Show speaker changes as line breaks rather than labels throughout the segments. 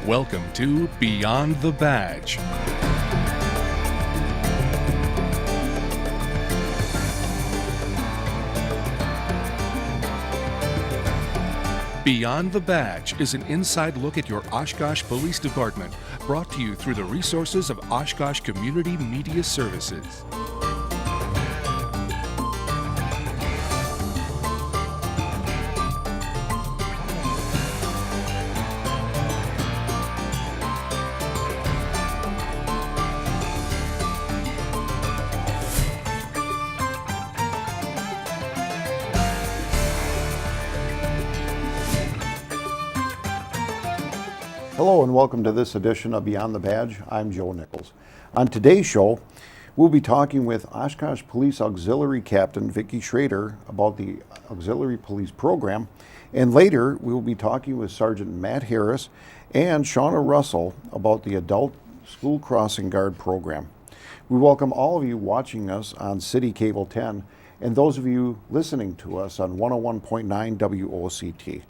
Welcome to Beyond the Badge. Beyond the Badge is an inside look at your Oshkosh Police Department, brought to you through the resources of Oshkosh Community Media Services.
Hello and welcome to this edition of Beyond the Badge. I'm Joe Nichols. On today's show, we'll be talking with Oshkosh Police Auxiliary Captain Vicki Schrader about the Auxiliary Police Program, and later we will be talking with Sergeant Matt Harris and Shauna Russell about the Adult School Crossing Guard Program. We welcome all of you watching us on City Cable 10 and those of you listening to us on 101.9 WOCT.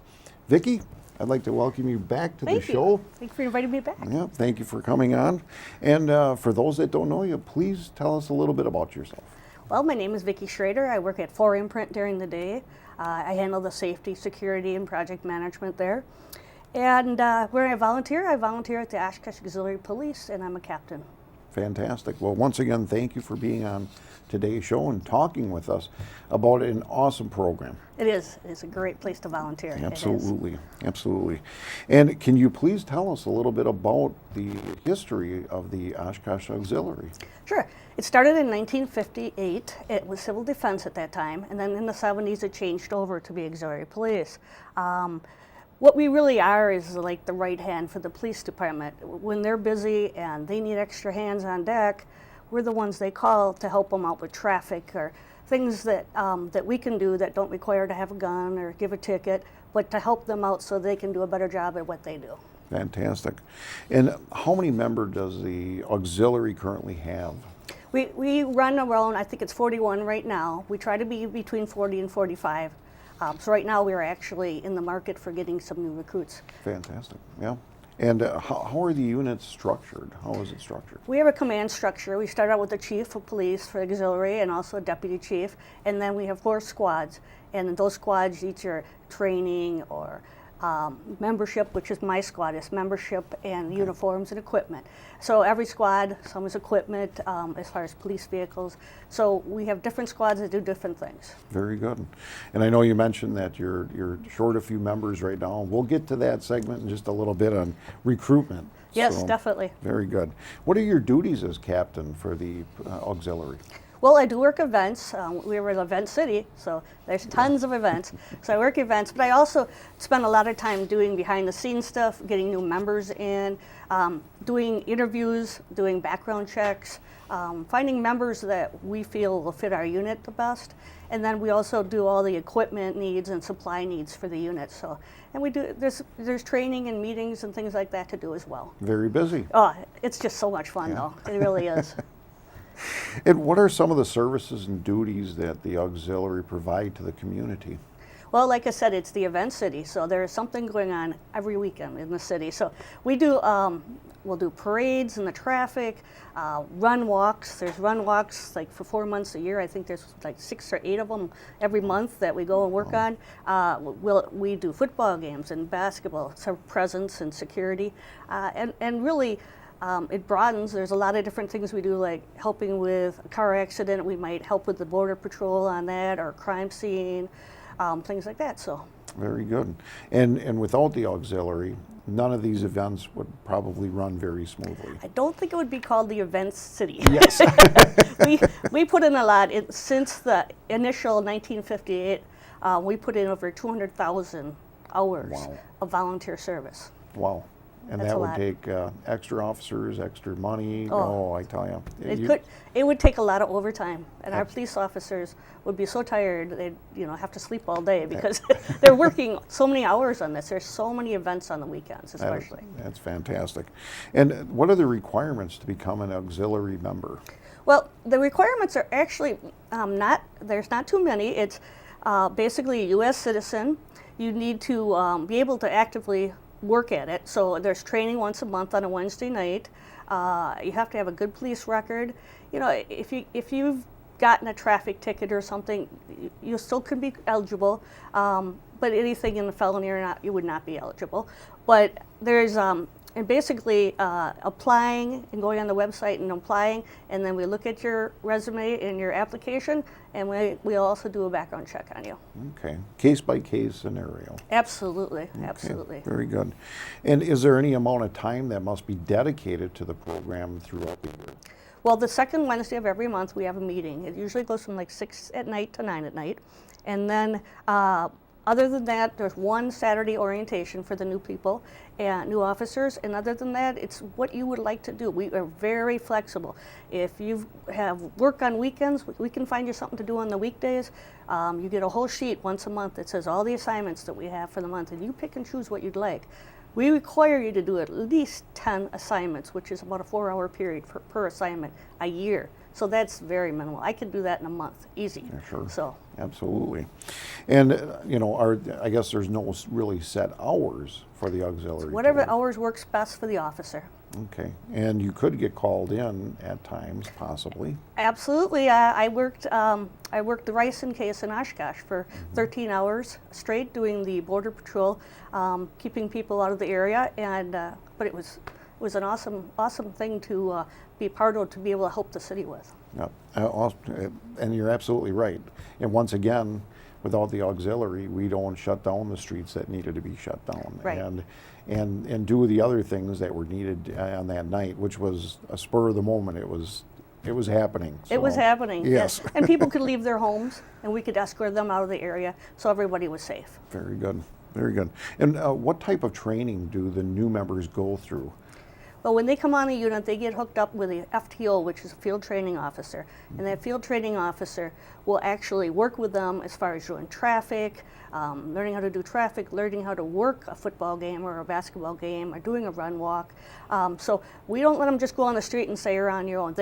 Vicki, I'd like to welcome you back to the show.
Thank you for inviting me back.
Yeah, thank you for coming on. And for those that don't know you, please tell us a little bit about yourself.
Well, my name is Vicki Schrader. I work at 4 Imprint during the day. I handle the safety, security, and project management there. And where I volunteer at the Oshkosh Auxiliary Police, and I'm a captain.
Fantastic. Well, once again, thank you for being on today's show and talking with us about an awesome program.
It is. It's a great place to volunteer.
Absolutely. Absolutely. And can you please tell us a little bit about the history of the Oshkosh Auxiliary?
Sure. It started in 1958. It was civil defense at that time, and then in the 70s it changed over to be auxiliary police. What we really are is like the right hand for the police department. When they're busy and they need extra hands on deck, we're the ones they call to help them out with traffic or things that that we can do that don't require to have a gun or give a ticket, but to help them out so they can do a better job at what they do.
Fantastic. And how many members does the auxiliary currently have?
We run around, I think it's 41 right now. We try to be between 40 and 45. So right now we're actually in the market for getting some new recruits.
Fantastic, yeah. And how are the units structured? How is it structured?
We have a command structure. We start out with the chief of police for auxiliary and also a deputy chief, and then we have 4 squads. And those squads each are training or membership, which is my squad, is membership and uniforms and equipment. So every squad, some is equipment as far as police vehicles. So we have different squads that do different things.
Very good. And I know you mentioned that you're short a few members right now. We'll get to that segment in just a little bit on recruitment.
Yes,
so,
definitely.
Very good. What are your duties as captain for the auxiliary?
Well, I do work events. We're an event city, so there's tons of events. So I work events, but I also spend a lot of time doing behind the scenes stuff, getting new members in, doing interviews, doing background checks, finding members that we feel will fit our unit the best. And then we also do all the equipment needs and supply needs for the unit. So, and we do, there's training and meetings and things like that to do as well.
Very busy.
Oh, it's just so much fun though. It really is.
And what are some of the services and duties that the auxiliary provide to the community?
Well, like I said, it's the event city, so there's something going on every weekend in the city. So we do, we'll do parades in the traffic, run walks. There's run walks like for 4 months a year. I think there's like 6 or 8 of them every month that we go and work on. We do football games and basketball, so presence and security, and really. It broadens. There's a lot of different things we do, like helping with a car accident. We might help with the border patrol on that, or crime scene, things like that. So
very good. And without the auxiliary, none of these events would probably run very smoothly.
I don't think it would be called the events city.
Yes.
we put in a lot. Since the initial 1958, we put in over 200,000 hours of volunteer service.
Wow. And
That's
that would take extra officers, extra money. Oh, I tell you.
It would take a lot of overtime, and our police officers would be so tired they'd have to sleep all day because they're working so many hours on this. There's so many events on the weekends, especially.
That's fantastic. And what are the requirements to become an auxiliary member?
Well, the requirements are actually there's not too many. It's basically a U.S. citizen. You need to be able to actively work at it. So there's training once a month on a Wednesday night. You have to have a good police record. You know, if you've gotten a traffic ticket or something, you still could be eligible. But anything in the felony or not, you would not be eligible. But there's and basically applying and going on the website and applying, and then we look at your resume and your application, and we'll also do a background check on you.
Okay, case by case scenario.
Absolutely,
Okay,
absolutely.
very good. And is there any amount of time that must be dedicated to the program throughout the year?
Well, the second Wednesday of every month we have a meeting. It usually goes from like 6 at night to 9 at night. And then other than that, there's one Saturday orientation for the new people and new officers. And other than that, it's what you would like to do. We are very flexible. If you have work on weekends, we can find you something to do on the weekdays. You get a whole sheet once a month that says all the assignments that we have for the month, and you pick and choose what you'd like. We require you to do at least 10 assignments, which is about a 4-hour period per assignment a year. So that's very minimal. I can do that in a month, easy.
Yeah, sure.
So
absolutely. And you know, I guess there's no really set hours for the auxiliary.
whatever
to work.
hours works best for the officer.
Okay, and you could get called in at times, possibly.
Absolutely. I worked the ricin case in Oshkosh for 13 hours straight, doing the border patrol, keeping people out of the area, and but it was an awesome thing to be part of, to be able to help the city with.
Yeah, and you're absolutely right. And once again, without the auxiliary, we don't shut down the streets that needed to be shut down.
Right.
And do the other things that were needed on that night, which was a spur of the moment. It was happening.
It was
So,
happening.
Yes.
And people could leave their homes, and we could escort them out of the area, so everybody was safe.
Very good. Very good. And what type of training do the new members go through?
But when they come on the unit, they get hooked up with a FTO, which is a field training officer. And that field training officer will actually work with them as far as doing traffic, learning how to do traffic, learning how to work a football game or a basketball game, or doing a run walk. So we don't let them just go on the street and say you're on your own.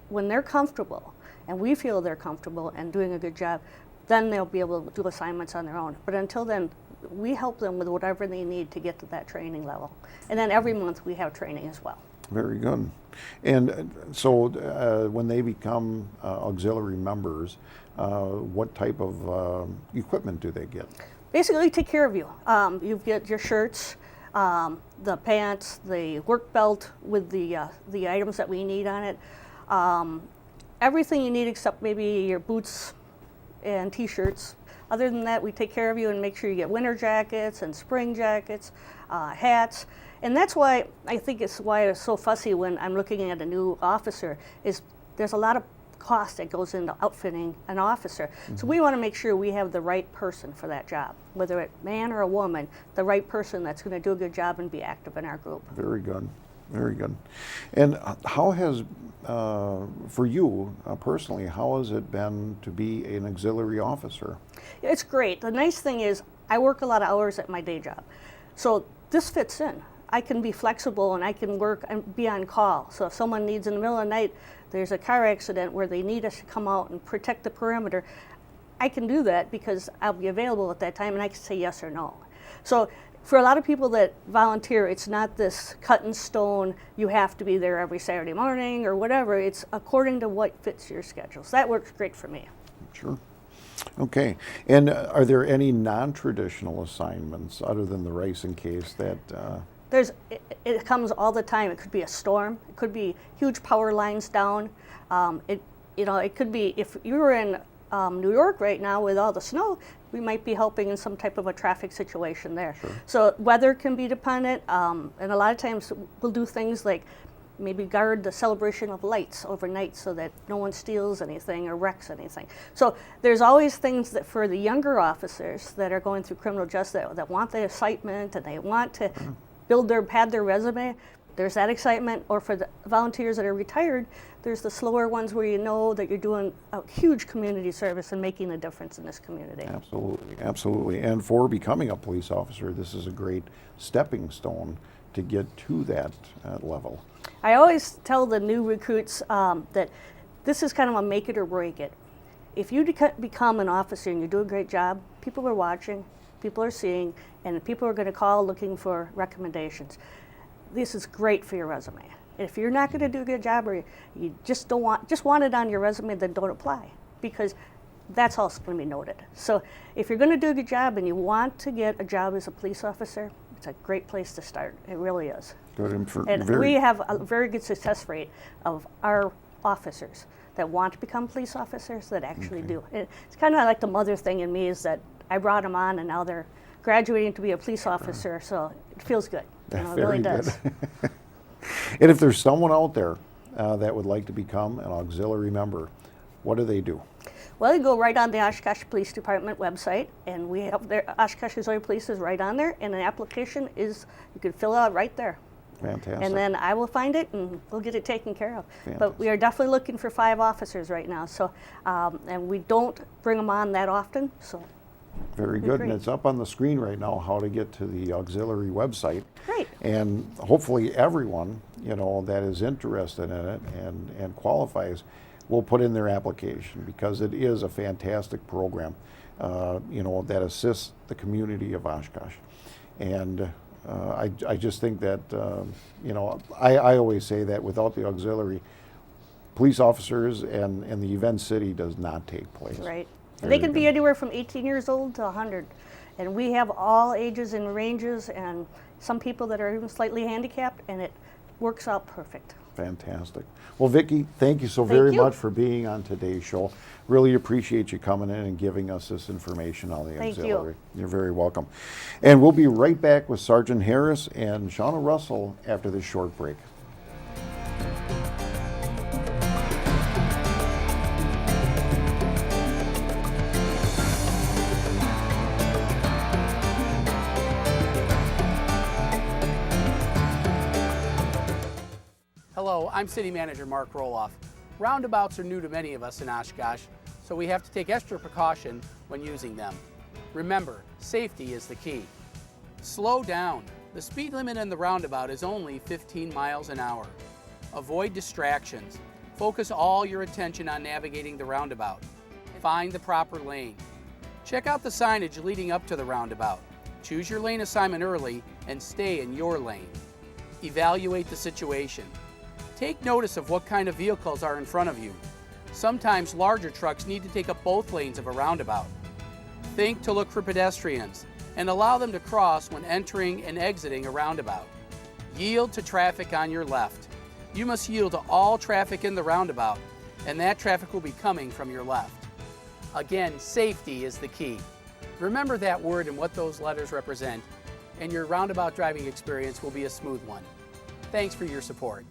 When they're comfortable, and we feel they're comfortable and doing a good job, then they'll be able to do assignments on their own. But until then, we help them with whatever they need to get to that training level. And then every month we have training as well.
Very good. And so when they become auxiliary members, what type of equipment do they get?
Basically take care of you. You get your shirts, the pants, the work belt with the items that we need on it. Everything you need except maybe your boots and t-shirts. Other than that, we take care of you and make sure you get winter jackets and spring jackets, hats. And that's why I think it's so fussy when I'm looking at a new officer, is there's a lot of cost that goes into outfitting an officer. Mm-hmm. So we want to make sure we have the right person for that job, whether it's a man or a woman, the right person that's going to do a good job and be active in our group.
Very good. Very good. And how has, for you personally, how has it been to be an auxiliary officer?
It's great. The nice thing is I work a lot of hours at my day job. So this fits in. I can be flexible and I can work and be on call. So if someone needs in the middle of the night, there's a car accident where they need us to come out and protect the perimeter, I can do that because I'll be available at that time and I can say yes or no. So for a lot of people that volunteer, it's not this cut in stone, you have to be there every Saturday morning or whatever. It's according to what fits your schedule. So that works great for me.
Sure. Okay. And are there any non-traditional assignments other than the ricin case that...
It comes all the time. It could be a storm. It could be huge power lines down. It could be, if you were in New York right now with all the snow, we might be helping in some type of a traffic situation there.
Sure.
So weather can be dependent, and a lot of times we'll do things like maybe guard the celebration of lights overnight so that no one steals anything or wrecks anything. So there's always things that for the younger officers that are going through criminal justice that want the excitement and they want to pad their resume. There's that excitement. Or for the volunteers that are retired, there's the slower ones where you know that you're doing a huge community service and making a difference in this community.
Absolutely, absolutely. And for becoming a police officer, this is a great stepping stone to get to that level.
I always tell the new recruits that this is kind of a make it or break it. If you become an officer and you do a great job, people are watching, people are seeing, and people are going to call looking for recommendations. This is great for your resume. If you're not going to do a good job, or you just want it on your resume, then don't apply, because that's also going to be noted. So if you're going to do a good job and you want to get a job as a police officer, it's a great place to start. It really is.
Good.
And we have a very good success rate of our officers that want to become police officers that actually do. It's kind of like the mother thing in me, is that I brought them on and now they're graduating to be a police officer, so it feels good. You know, it really does.
And if there's someone out there that would like to become an auxiliary member, what do they do?
Well, you go right on the Oshkosh Police Department website, and we have their Oshkosh Auxiliary Police is right on there, and an application is, you can fill out right there.
Fantastic.
And then I will find it and we'll get it taken care of.
Fantastic.
But we are definitely looking for 5 officers right now, so and we don't bring them on that often, so.
Very good. And
Great.
it's up on the screen right now how to get to the auxiliary website.
Great.
And hopefully everyone, you know, that is interested in it and qualifies will put in their application, because it is a fantastic program, you know, that assists the community of Oshkosh. And I just think that, you know, I always say that without the auxiliary, police officers and the event city does not take place.
Right. And
Very
they can be
good.
anywhere from 18 years old to 100. And we have all ages and ranges, and some people that are even slightly handicapped, and it works out perfect.
Fantastic. Well, Vicki, thank you so
Thank
very
you.
much for being on today's show. Really appreciate you coming in and giving us this information on the
Thank you.
auxiliary. You're very welcome. And we'll be right back with Sergeant Harris and Shauna Russell after this short break.
Hello, I'm City Manager Mark Roloff. Roundabouts are new to many of us in Oshkosh, so we have to take extra precaution when using them. Remember, safety is the key. Slow down. The speed limit in the roundabout is only 15 miles an hour. Avoid distractions. Focus all your attention on navigating the roundabout. Find the proper lane. Check out the signage leading up to the roundabout. Choose your lane assignment early and stay in your lane. Evaluate the situation. Take notice of what kind of vehicles are in front of you. Sometimes larger trucks need to take up both lanes of a roundabout. Think to look for pedestrians and allow them to cross when entering and exiting a roundabout. Yield to traffic on your left. You must yield to all traffic in the roundabout, and that traffic will be coming from your left. Again, safety is the key. Remember that word and what those letters represent, and your roundabout driving experience will be a smooth one. Thanks for your support.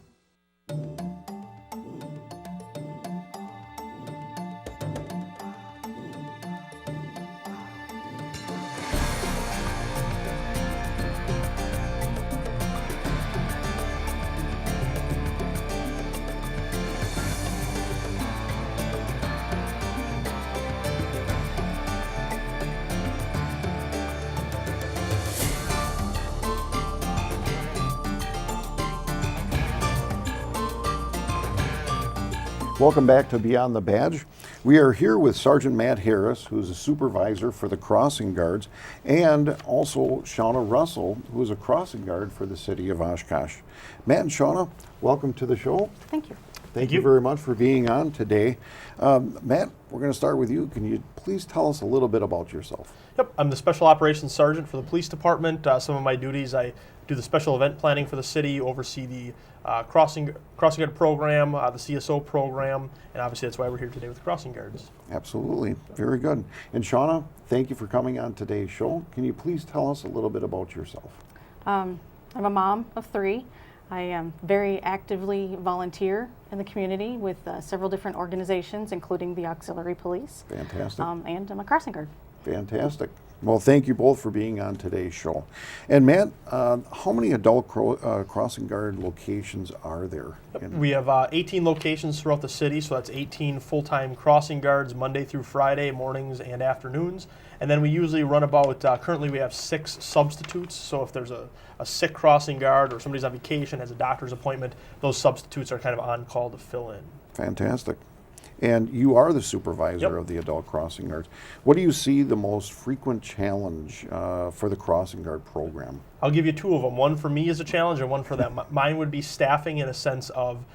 Welcome back to Beyond the Badge. We are here with Sergeant Matt Harris, who's a supervisor for the crossing guards, and also Shauna Russell, who is a crossing guard for the city of Oshkosh. Matt and Shauna, welcome to the show.
Thank you.
Thank you very much for being on today. Matt, we're going to start with you. Can you please tell us a little bit about yourself?
Yep, I'm the Special Operations Sergeant for the Police Department. Some of my duties, I do the special event planning for the city, oversee the crossing guard program, the CSO program, and obviously that's why we're here today with the crossing guards.
Absolutely. Very good. And Shauna, thank you for coming on today's show. Can you please tell us a little bit about yourself?
I'm a mom of 3. I very actively volunteer in the community with several different organizations, including the Auxiliary Police.
Fantastic.
And I'm a crossing guard.
Fantastic. Well, thank you both for being on today's show. And Matt, how many adult crossing guard locations are there?
We have 18 locations throughout the city, so that's 18 full-time crossing guards Monday through Friday, mornings and afternoons. And then we usually run about, currently we have 6 substitutes, so if there's a sick crossing guard or somebody's on vacation, has a doctor's appointment, those substitutes are kind of on call to fill in.
Fantastic. And you are the supervisor
Yep.
of the adult crossing guards. What do you see the most frequent challenge for the crossing guard program?
I'll give you two of them. One for me is a challenge and one for them. Mine would be staffing in a sense of,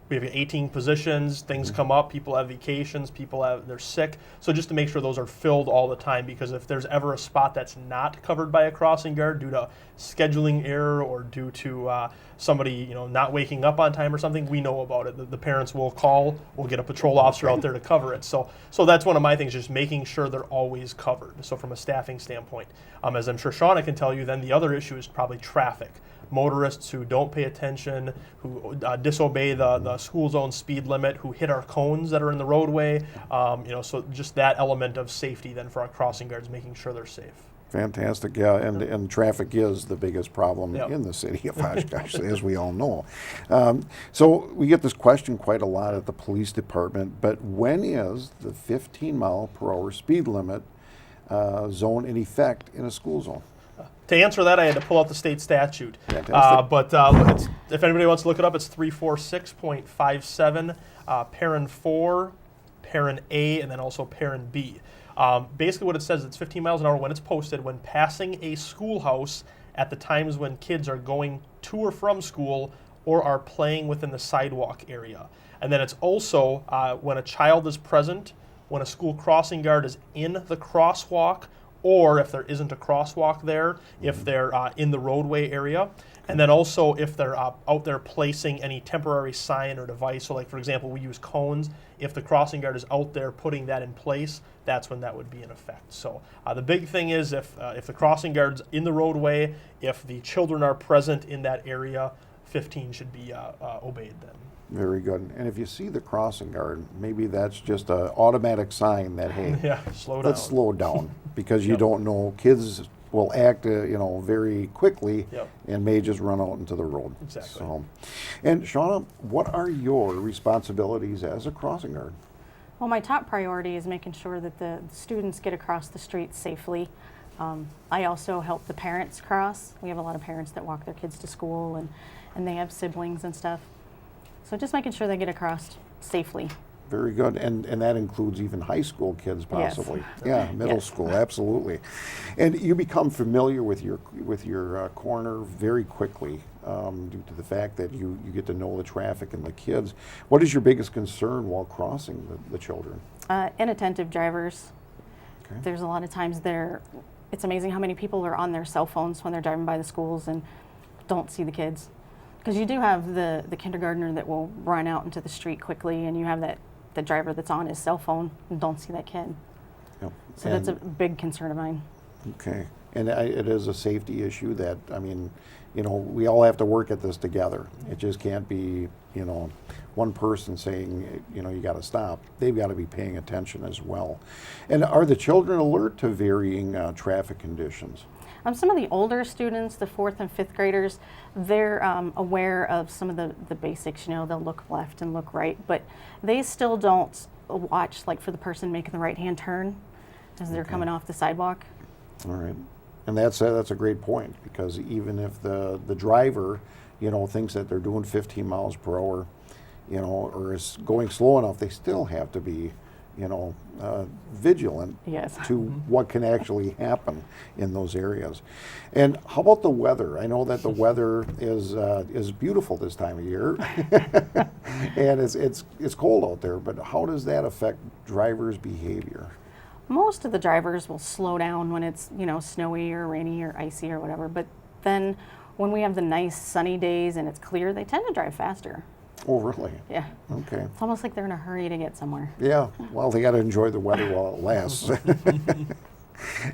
we have 18 positions, things come up, people have vacations, they're sick. So just to make sure those are filled all the time, because if there's ever a spot that's not covered by a crossing guard due to scheduling error or due to somebody not waking up on time or something, we know about it. The parents will call, we'll get a patrol officer out there to cover it. So that's one of my things, just making sure they're always covered. So from a staffing standpoint, as I'm sure Shauna can tell you, then the other issue is probably traffic. Motorists who don't pay attention, who disobey the school zone speed limit, who hit our cones that are in the roadway. So just that element of safety then for our crossing guards, making sure they're safe.
Fantastic, yeah, and traffic is the biggest problem
Yep.
in the city of Oshkosh, as we all know. So we get this question quite a lot at the police department, but when is the 15-mile-per-hour speed limit zone in effect in a school zone?
To answer that, I had to pull out the state statute.
Fantastic.
But if anybody wants to look it up, it's 346.57, parent 4, parent A, and then also parent B. Basically what it says, it's 15 miles an hour when it's posted when passing a schoolhouse at the times when kids are going to or from school or are playing within the sidewalk area. And then it's also when a child is present, when a school crossing guard is in the crosswalk, or if there isn't a crosswalk there, if they're in the roadway area. And then also if they're out there placing any temporary sign or device. So like, for example, we use cones. If the crossing guard is out there putting that in place, that's when that would be in effect. So the big thing is if the crossing guard's in the roadway, if the children are present in that area, 15 should be obeyed then.
Very good. And if you see the crossing guard, maybe that's just an automatic sign that, hey,
Yeah, slow down.
let's slow down, because you
Yep.
don't know, kids will act, very quickly
Yep.
and may just run out into the road.
Exactly.
So, and Shauna, what are your responsibilities as a crossing guard?
Well, my top priority is making sure that the students get across the street safely. I also help the parents cross. We have a lot of parents that walk their kids to school and they have siblings and stuff. So just making sure they get across safely.
Very good, and that includes even high school kids
Yes.
possibly. Yeah, middle
Yes.
school, absolutely. And you become familiar with your corner very quickly due to the fact that you get to know the traffic and the kids. What is your biggest concern while crossing the children?
Inattentive drivers.
Okay.
There's a lot of times it's amazing how many people are on their cell phones when they're driving by the schools and don't see the kids. Because you do have the kindergartner that will run out into the street quickly, and you have the driver that's on his cell phone and don't see that kid.
Yep.
So that's a big concern of mine.
Okay, and it is a safety issue that, we all have to work at this together. It just can't be, one person saying, you got to stop. They've got to be paying attention as well. And are the children alert to varying traffic conditions?
Some of the older students, the 4th and 5th graders, they're aware of some of the basics. They'll look left and look right, but they still don't watch, like, for the person making the right-hand turn as they're coming off the sidewalk.
All right, and that's a great point, because even if the driver, thinks that they're doing 15 miles per hour, or is going slow enough, they still have to be, vigilant
Yes.
to what can actually happen in those areas. And how about the weather? I know that the weather is beautiful this time of year, and it's cold out there. But how does that affect drivers' behavior?
Most of the drivers will slow down when it's, snowy or rainy or icy or whatever. But then when we have the nice sunny days and it's clear, they tend to drive faster.
Oh, really?
Yeah.
Okay.
It's almost like they're in a hurry to get somewhere.
Yeah. Well, they got to enjoy the weather while it lasts.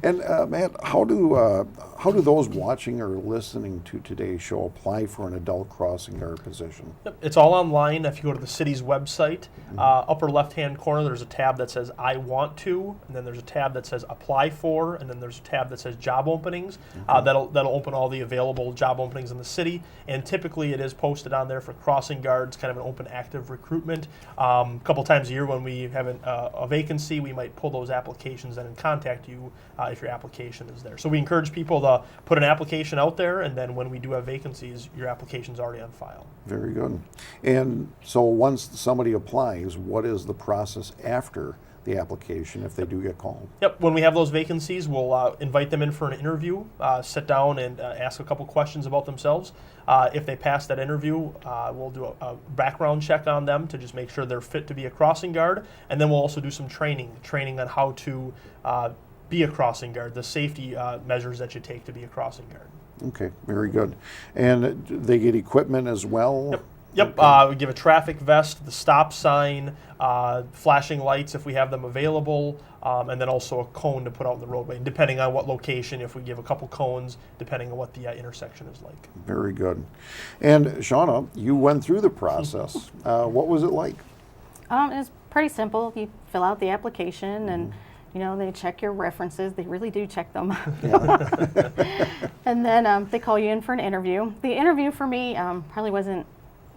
And Matt, how do those watching or listening to today's show apply for an adult crossing guard position?
Yep, it's all online. If you go to the city's website, upper left-hand corner, there's a tab that says I want to, and then there's a tab that says apply for, and then there's a tab that says job openings. That'll open all the available job openings in the city, and typically it is posted on there for crossing guards, kind of an open active recruitment. A couple times a year when we have a vacancy, we might pull those applications in and contact you if your application is there. So we encourage people to put an application out there, and then when we do have vacancies, your application's already on file.
Very good. And so once somebody applies, what is the process after the application if they do get called?
Yep, when we have those vacancies, we'll invite them in for an interview, sit down and ask a couple questions about themselves. If they pass that interview, we'll do a background check on them to just make sure they're fit to be a crossing guard, and then we'll also do some training on how to be a crossing guard, the safety measures that you take to be a crossing guard.
Okay, very good. And they get equipment as well?
Yep.
Okay.
We give a traffic vest, the stop sign, flashing lights if we have them available, and then also a cone to put out in the roadway. And depending on what location, if we give a couple cones, depending on what the intersection is like.
Very good. And Shauna, you went through the process. What was it like?
It was pretty simple. You fill out the application and they check your references. They really do check them. And then they call you in for an interview. The interview for me probably wasn't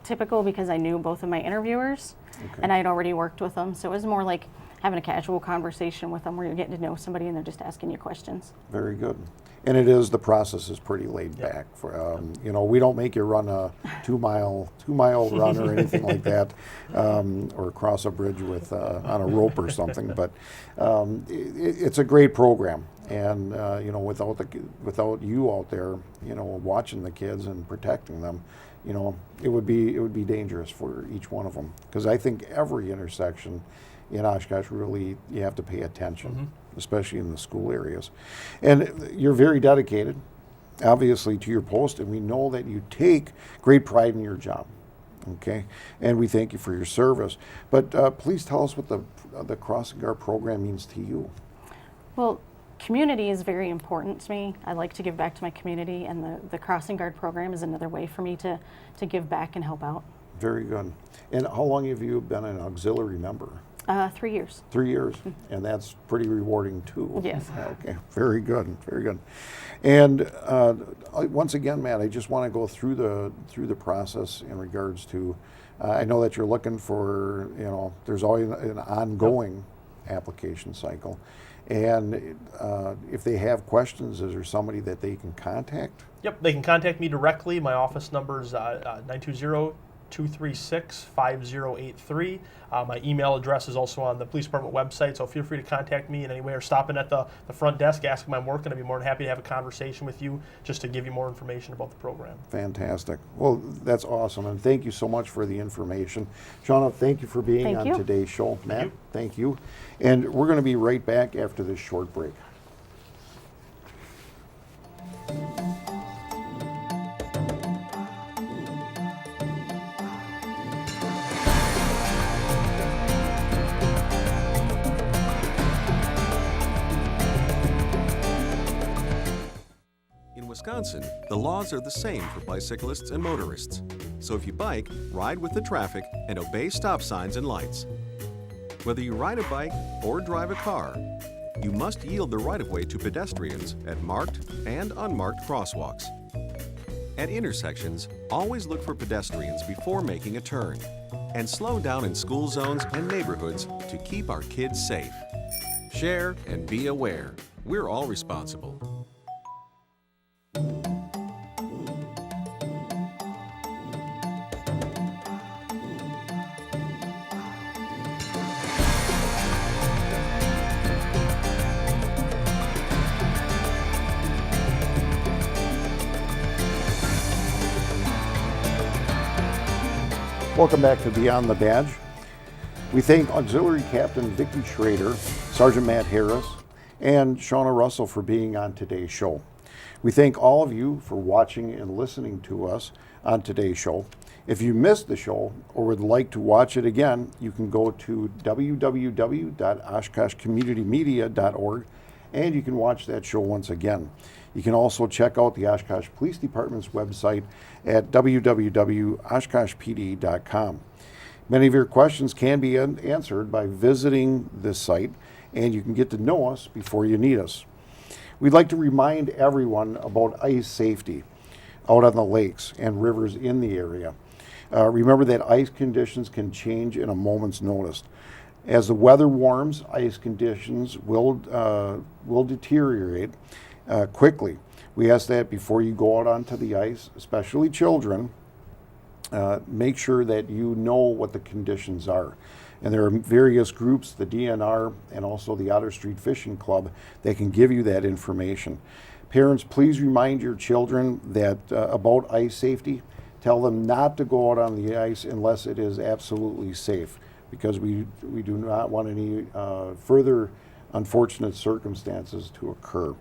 typical because I knew both of my interviewers and I had already worked with them. So it was more like having a casual conversation with them where you're getting to know somebody and they're just asking you questions.
Very good. And the process is pretty laid back. For we don't make you run a two-mile run or anything like that, or cross a bridge with on a rope or something. But it's a great program, and without you out there, watching the kids and protecting them, it would be dangerous for each one of them. Because I think every intersection in Oshkosh, really, you have to pay attention, especially in the school areas. And you're very dedicated, obviously, to your post, and we know that you take great pride in your job, okay? And we thank you for your service. But please tell us what the Crossing Guard program means to you.
Well, community is very important to me. I like to give back to my community, and the Crossing Guard program is another way for me to give back and help out.
Very good. And how long have you been an auxiliary member?
3 years.
3 years, and that's pretty rewarding too.
Yes.
Okay, very good, very good. And once again, Matt, I just want to go through the process in regards to. I know that you're looking for, there's always an ongoing application cycle, and if they have questions, is there somebody that they can contact?
Yep, they can contact me directly. My office number is 920-236-5083. My email address is also on the police department website, so feel free to contact me in any way or stop in at the front desk, ask them I'm working. I'd be more than happy to have a conversation with you just to give you more information about the program.
Fantastic. Well, that's awesome, and thank you so much for the information. Shauna, thank you for being on today's show. Matt, thank you. And we're going to be right back after this short break.
In Wisconsin, the laws are the same for bicyclists and motorists. So if you bike, ride with the traffic and obey stop signs and lights. Whether you ride a bike or drive a car, you must yield the right-of-way to pedestrians at marked and unmarked crosswalks. At intersections, always look for pedestrians before making a turn, and slow down in school zones and neighborhoods to keep our kids safe. Share and be aware. We're all responsible.
Welcome back to Beyond the Badge. We thank Auxiliary Captain Vicki Schrader, Sergeant Matt Harris, and Shauna Russell for being on today's show. We thank all of you for watching and listening to us on today's show. If you missed the show or would like to watch it again, you can go to www.oshkoshcommunitymedia.org and you can watch that show once again. You can also check out the Oshkosh Police Department's website at www.oshkoshpd.com. Many of your questions can be answered by visiting this site, and you can get to know us before you need us. We'd like to remind everyone about ice safety out on the lakes and rivers in the area. Remember that ice conditions can change in a moment's notice. As the weather warms, ice conditions will deteriorate quickly. We ask that before you go out onto the ice, especially children, make sure that you know what the conditions are. And there are various groups, the DNR and also the Otter Street Fishing Club, that can give you that information. Parents, please remind your children that about ice safety. Tell them not to go out on the ice unless it is absolutely safe, because we do not want any further unfortunate circumstances to occur.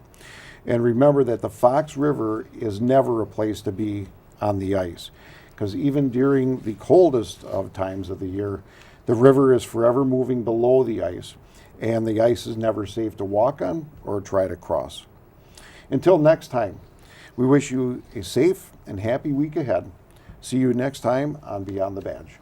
And remember that the Fox River is never a place to be on the ice, because even during the coldest of times of the year, the river is forever moving below the ice, and the ice is never safe to walk on or try to cross. Until next time, we wish you a safe and happy week ahead. See you next time on Beyond the Badge.